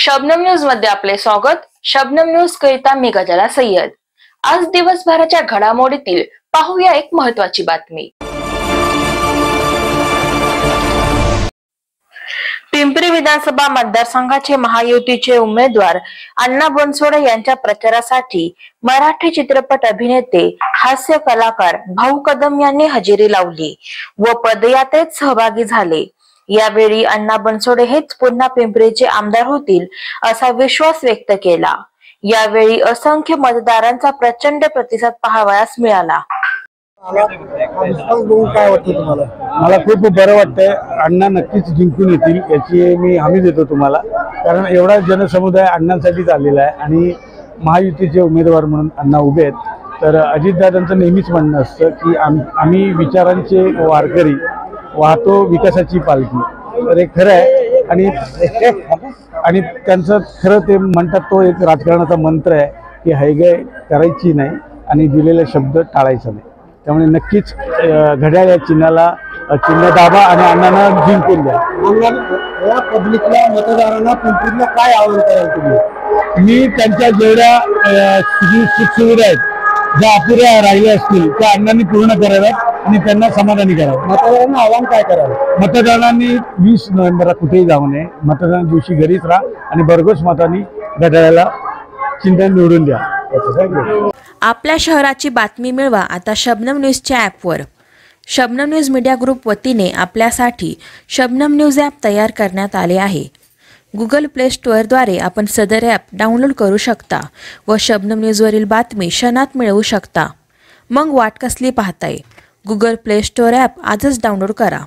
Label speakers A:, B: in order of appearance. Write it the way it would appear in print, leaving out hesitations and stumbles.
A: Shabnam news मध्ये आपले स्वागत। शबनम न्यूज करिता मी गजाला सय्यद। आज दिवसभराच्या घडामोडीतील पाहूया एक महत्त्वाची बातमी। पिंपरी विधानसभा मतदारसंघाचे महायुतीचे उमेदवार अण्णा बनसोडे यांच्या प्रचारासाठी मराठी चित्रपट अभिनेते हास्य कलाकार भाऊ कदम यांनी हजेरी लावली व पदयात्रेत सहभागी झाले। यावेळी अण्णा बनसोडे हेच पुन्हा पिंपरीचे आमदार होतील असा विश्वास व्यक्त केला। यावेळी असंख्य मतदारांचा प्रचंड प्रतिसाद पाहावयास मिळाला।
B: काय वाटतं तुम्हाला? मला खूप बरं वाटतंय। अण्णा नक्कीच जिंकून येतील याची मी हमी देतो तुम्हाला, कारण एवढा जनसमुदाय अण्णांसाठीच आलेला आहे आणि महायुतीचे उमेदवार म्हणून अण्णा उभे आहेत। तर अजितदादांचं नेहमीच म्हणणं असतं की आम्ही विचारांचे वारकरी वाहतो विकासाची पालखी। तर हे खरं आहे आणि त्यांचं खरं ते म्हणतात तो एक राजकारणाचा मंत्र आहे की हैगय करायची नाही आणि दिलेले शब्द टाळायचा नाही। त्यामुळे नक्कीच घड्याळ या चिन्हाला चिन्ह दाबा आणि अण्णांना जिंकून द्या। या पब्लिकला मतदारांना पिंपरीला काय आवाहन कराल तुम्ही? मी त्यांच्या जेवढ्या सुखसुविधा आहेत ज्या अपुऱ्या राहिल्या असतील त्या अण्णांनी पूर्ण कराव्यात आणि त्यांना समाधानी करावं। मतदारांना आवाहन काय करावं? मतदारांनी 20 नोव्हेंबरला कुठेही जाऊ नये, मतदान दिवशी घरीच राहा आणि भरघोस मतांनी घड्याळाला चिन्ह निवडून द्या।
C: आपल्या शहराची बातमी मिळवा आता शबनम न्यूजच्या ॲपवर। शबनम न्यूज मीडिया ग्रुप वतीने आपल्यासाठी शबनम न्यूज ॲप तयार करण्यात आले आहे। गुगल प्ले स्टोअरद्वारे आपण सदर ॲप डाउनलोड करू शकता व शबनम न्यूजवरील बातमी क्षणात मिळवू शकता। मग वाट कसली पाहताय? गुगल प्ले स्टोअर ॲप आजच डाउनलोड करा।